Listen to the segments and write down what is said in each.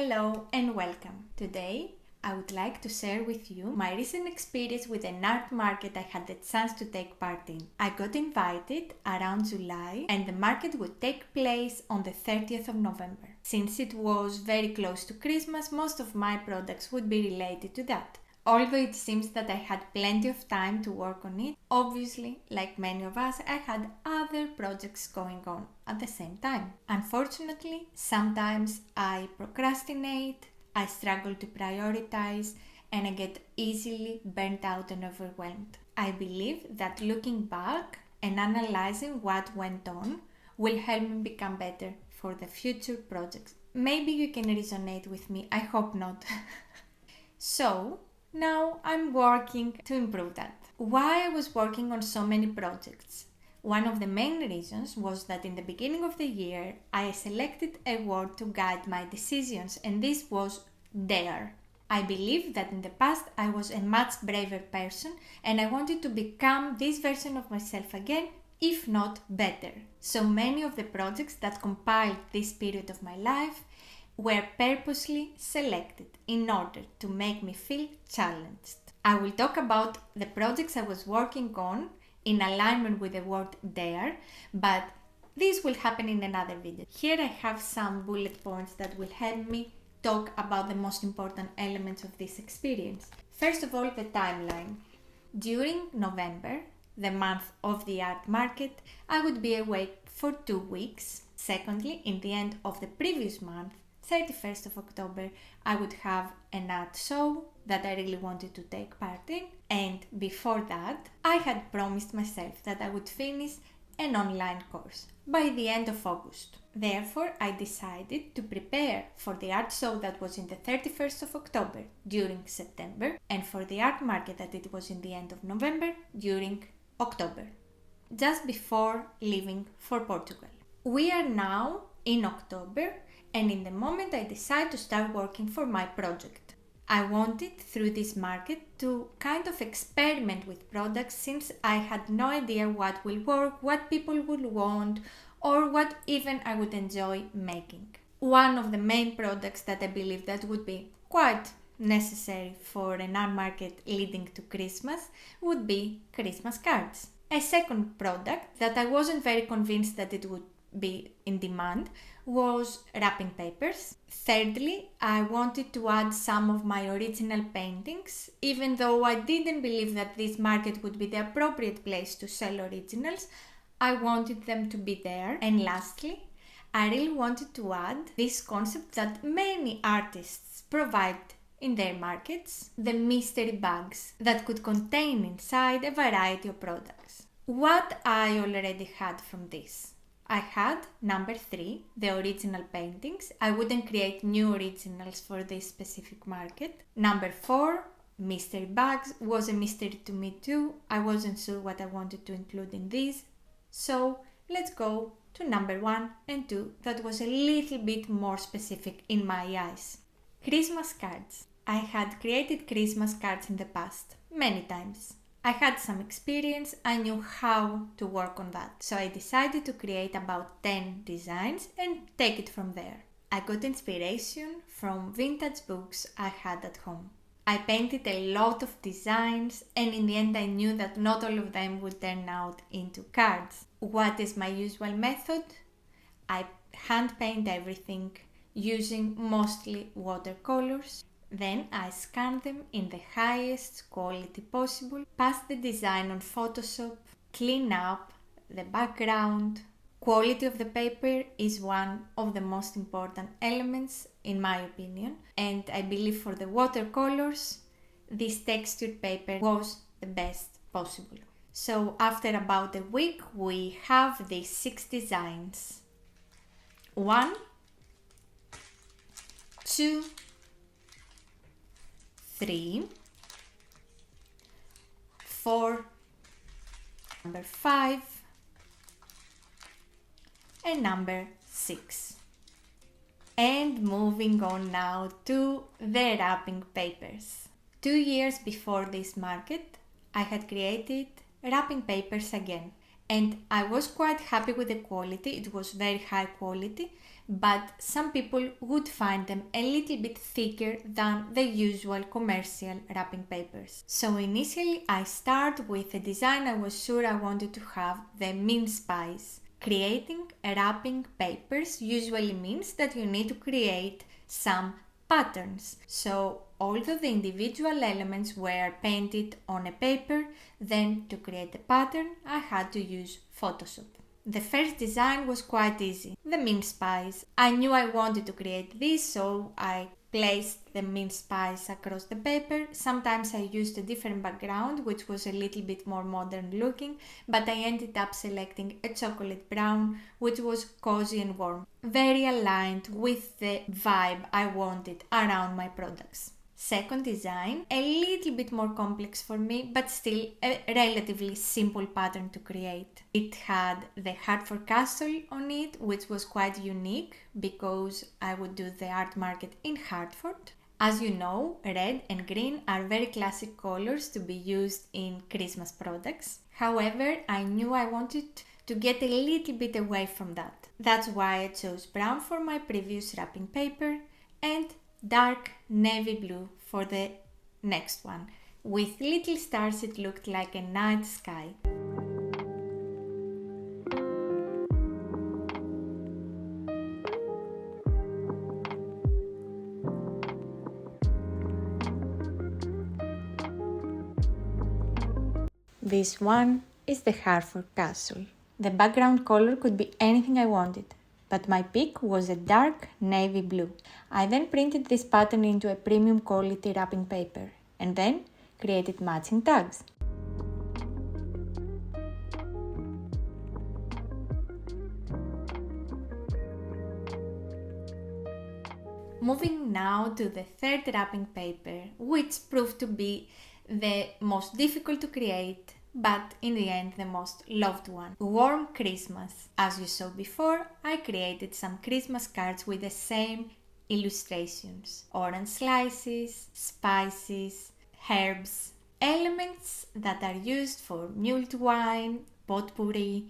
Hello and welcome. Today I would like to share with you my recent experience with an art market I had the chance to take part in. I got invited around July and the market would take place on the 30th of November. Since it was very close to Christmas, most of my products would be related to that. Although it seems that I had plenty of time to work on it, obviously, like many of us, I had other projects going on at the same time. Unfortunately, sometimes I procrastinate, I struggle to prioritize, and I get easily burnt out and overwhelmed. I believe that looking back and analyzing what went on will help me become better for the future projects. Maybe you can resonate with me, I hope not. So, now I'm working to improve that. Why I was working on so many projects? One of the main reasons was that in the beginning of the year I selected a word to guide my decisions, and this was dare. I believe that in the past I was a much braver person and I wanted to become this version of myself again, if not better. So many of the projects that compiled this period of my life were purposely selected in order to make me feel challenged. I will talk about the projects I was working on in alignment with the word dare, but this will happen in another video. Here I have some bullet points that will help me talk about the most important elements of this experience. First of all, the timeline. During November, the month of the art market, I would be away for 2 weeks. Secondly, in the end of the previous month, 31st of October, I would have an art show that I really wanted to take part in. And before that, I had promised myself that I would finish an online course by the end of August. Therefore, I decided to prepare for the art show that was in the 31st of October during September, and for the art market that it was in the end of November during October, just before leaving for Portugal. We are now in October, and in the moment I decided to start working for my project. I wanted through this market to kind of experiment with products, since I had no idea what will work, what people would want, or what even I would enjoy making. One of the main products that I believe that would be quite necessary for an art market leading to Christmas would be Christmas cards. A second product that I wasn't very convinced that it would be in demand was wrapping papers. Thirdly, I wanted to add some of my original paintings, even though I didn't believe that this market would be the appropriate place to sell originals. I wanted them to be there. And lastly, I really wanted to add this concept that many artists provide in their markets, the mystery bags that could contain inside a variety of products. What I already had from this? I had number 3, the original paintings. I wouldn't create new originals for this specific market. Number 4, mystery bags, was a mystery to me too. I wasn't sure what I wanted to include in these. So let's go to number 1 and 2 that was a little bit more specific in my eyes. Christmas cards. I had created Christmas cards in the past, many times. I had some experience, I knew how to work on that, so I decided to create about 10 designs and take it from there. I got inspiration from vintage books I had at home. I painted a lot of designs, and in the end I knew that not all of them would turn out into cards. What is my usual method? I hand paint everything using mostly watercolors. Then I scan them in the highest quality possible, pass the design on Photoshop, clean up the background. Quality of the paper is one of the most important elements in my opinion, and I believe for the watercolors, this textured paper was the best possible. So after about a week, we have these 6 designs. 1, 2, 3, 4, number 5, and number 6. And moving on now to the wrapping papers. 2 years before this market, I had created wrapping papers again, and I was quite happy with the quality. It was very high quality, but some people would find them a little bit thicker than the usual commercial wrapping papers. So initially I started with a design I was sure I wanted to have, the mince pies. Creating wrapping papers usually means that you need to create some patterns. So although the individual elements were painted on a paper, then to create the pattern I had to use Photoshop. The first design was quite easy, the mince pies. I knew I wanted to create this, so I placed the mince pies across the paper. Sometimes I used a different background, which was a little bit more modern looking, but I ended up selecting a chocolate brown, which was cozy and warm, very aligned with the vibe I wanted around my products. Second design, a little bit more complex for me, but still a relatively simple pattern to create. It had the Hartford Castle on it, which was quite unique because I would do the art market in Hartford. As you know, red and green are very classic colors to be used in Christmas products. However, I knew I wanted to get a little bit away from that. That's why I chose brown for my previous wrapping paper and dark navy blue for the next one. With little stars it looked like a night sky. This one is the Hartford Castle. The background color could be anything I wanted, but my pick was a dark navy blue. I then printed this pattern into a premium quality wrapping paper and then created matching tags. Moving now to the third wrapping paper, which proved to be the most difficult to create, but in the end the most loved one. Warm Christmas. As you saw before, I created some Christmas cards with the same illustrations. Orange slices, spices, herbs, elements that are used for mulled wine, potpourri,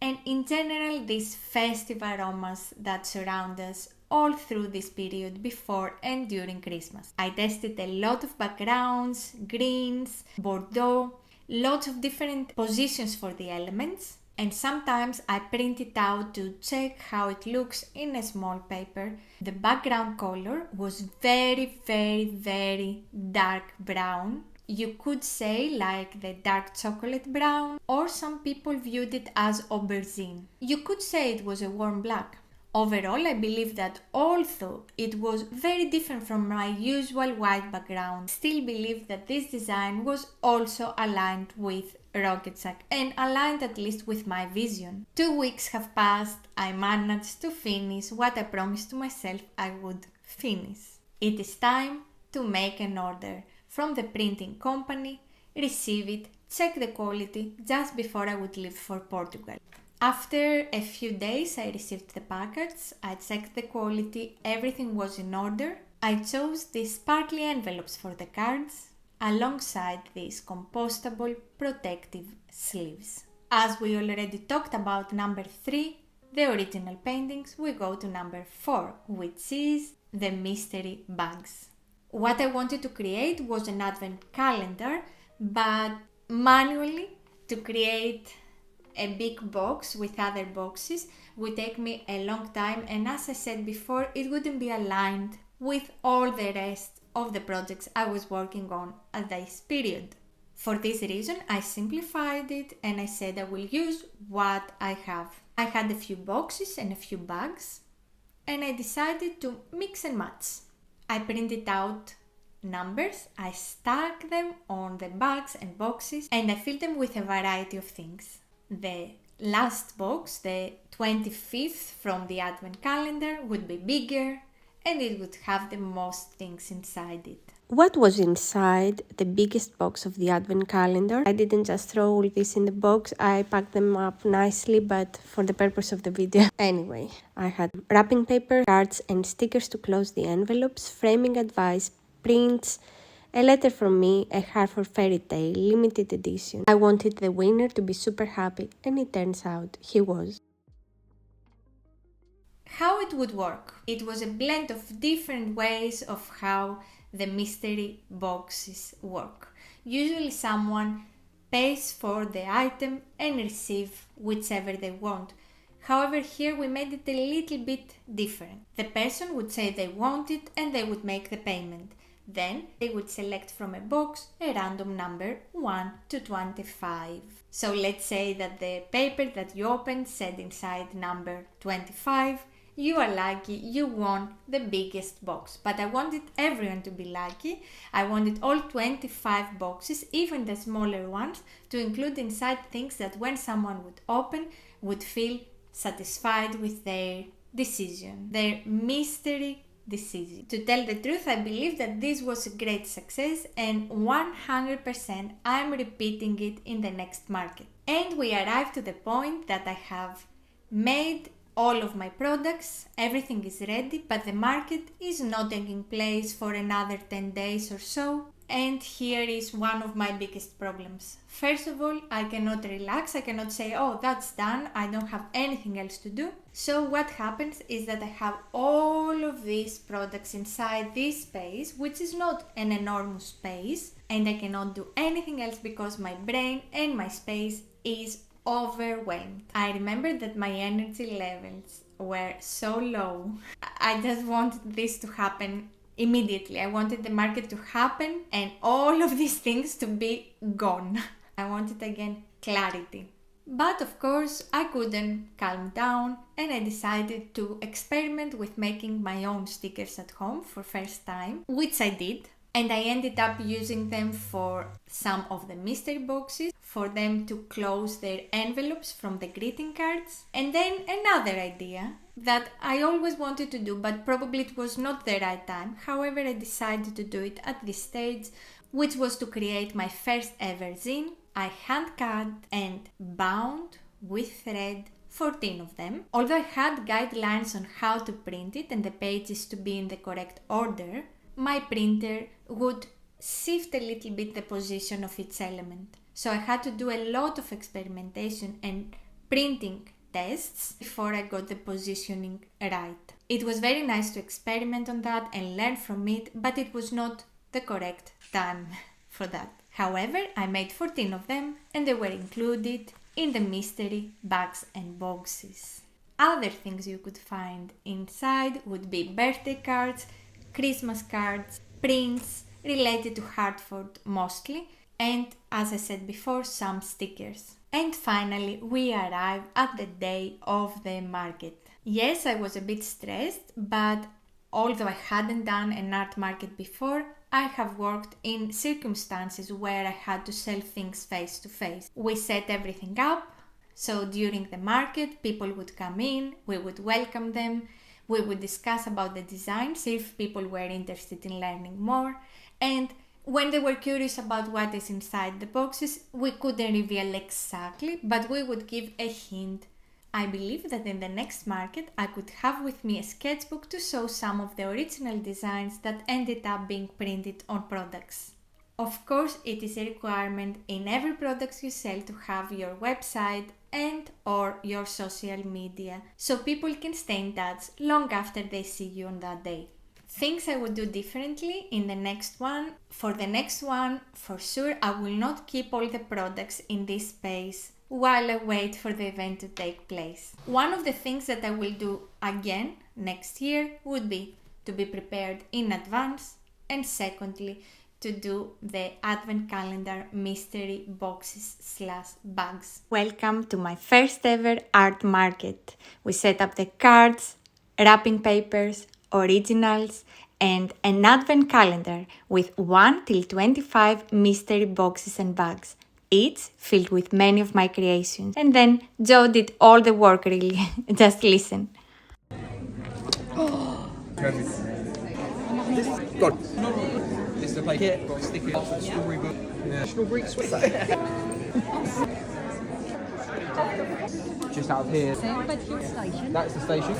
and in general these festive aromas that surround us all through this period before and during Christmas. I tested a lot of backgrounds, greens, Bordeaux, lots of different positions for the elements, and sometimes I print it out to check how it looks in a small paper. The background color was very dark brown. You could say like the dark chocolate brown, or some people viewed it as aubergine. You could say it was a warm black. Overall, I believe that although it was very different from my usual white background, I still believe that this design was also aligned with Rocket Sack and aligned at least with my vision. 2 weeks have passed, I managed to finish what I promised to myself I would finish. It is time to make an order from the printing company, receive it, check the quality just before I would leave for Portugal. After a few days I received the package, I checked the quality, everything was in order. I chose these sparkly envelopes for the cards alongside these compostable protective sleeves. As we already talked about number 3, the original paintings, we go to number 4, which is the mystery bags. What I wanted to create was an advent calendar, but manually to create a big box with other boxes would take me a long time, and as I said before, it wouldn't be aligned with all the rest of the projects I was working on at this period. For this reason, I simplified it and I said I will use what I have. I had a few boxes and a few bags, and I decided to mix and match. I printed out numbers, I stuck them on the bags and boxes, and I filled them with a variety of things. The last box, the 25th from the advent calendar, would be bigger and it would have the most things inside it. What was inside the biggest box of the advent calendar? I didn't just throw all this in the box, I packed them up nicely, but for the purpose of the video. Anyway, I had wrapping paper, cards and stickers to close the envelopes, framing advice, prints, a letter from me, a Hartford fairy tale, limited edition. I wanted the winner to be super happy, and it turns out he was. how it would work. It was a blend of different ways of how the mystery boxes work. Usually someone pays for the item and receive whichever they want. However, here we made it a little bit different. The person would say they want it and they would make the payment. Then they would select from a box a random number 1 to 25. So let's say that the paper that you opened said inside number 25. You are lucky, you won the biggest box. But I wanted everyone to be lucky. I wanted all 25 boxes, even the smaller ones, to include inside things that when someone would open, would feel satisfied with their decision, their mystery decision. To tell the truth, I believe that this was a great success and 100% I'm repeating it in the next market. And we arrived to the point that I have made all of my products, everything is ready, but the market is not taking place for another 10 days or so. And here is one of my biggest problems. First of all, I cannot relax, I cannot say, oh, that's done, I don't have anything else to do. So what happens is that I have all of these products inside this space, which is not an enormous space, and I cannot do anything else because my brain and my space is overwhelmed. I remember that my energy levels were so low. I just wanted this to happen immediately. I wanted the market to happen and all of these things to be gone. I wanted again clarity. But of course I couldn't calm down and I decided to experiment with making my own stickers at home for first time, which I did. And I ended up using them for some of the mystery boxes, for them to close their envelopes from the greeting cards. And then another idea that I always wanted to do, but probably it was not the right time. However, I decided to do it at this stage, which was to create my first ever zine. I hand cut and bound with thread 14 of them. Although I had guidelines on how to print it and the pages to be in the correct order, my printer would shift a little bit the position of each element. So I had to do a lot of experimentation and printing tests before I got the positioning right. It was very nice to experiment on that and learn from it, but it was not the correct time for that. However, I made 14 of them and they were included in the mystery bags and boxes. Other things you could find inside would be birthday cards, Christmas cards, prints related to Hartford mostly, and as I said before, some stickers. And finally, we arrive at the day of the market. Yes, I was a bit stressed, but although I hadn't done an art market before, I have worked in circumstances where I had to sell things face to face. We set everything up, so during the market, people would come in, we would welcome them, we would discuss about the designs if people were interested in learning more, and when they were curious about what is inside the boxes, we couldn't reveal exactly, but we would give a hint. I believe that in the next market I could have with me a sketchbook to show some of the original designs that ended up being printed on products. Of course, it is a requirement in every product you sell to have your website and or your social media, so people can stay in touch long after they see you on that day. Things I would do differently in the next one. For the next one, for sure, I will not keep all the products in this space while I wait for the event to take place. One of the things that I will do again next year would be to be prepared in advance, and secondly, to do the advent calendar mystery boxes / bags. Welcome to my first ever art market. We set up the cards, wrapping papers, originals, and an advent calendar with 1 till 25 mystery boxes and bags, each filled with many of my creations. And then Joe did all the work really. Just listen. God. This is the plate here. Got to stick it up with the strawberry book. Yeah. Strawberry sweet. Just out of here. That's the station.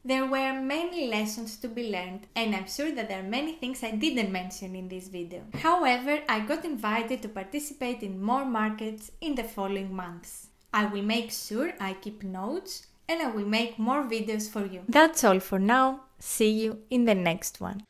There were many lessons to be learned, and I'm sure that there are many things I didn't mention in this video. However, I got invited to participate in more markets in the following months. I will make sure I keep notes and I will make more videos for you. That's all for now. See you in the next one.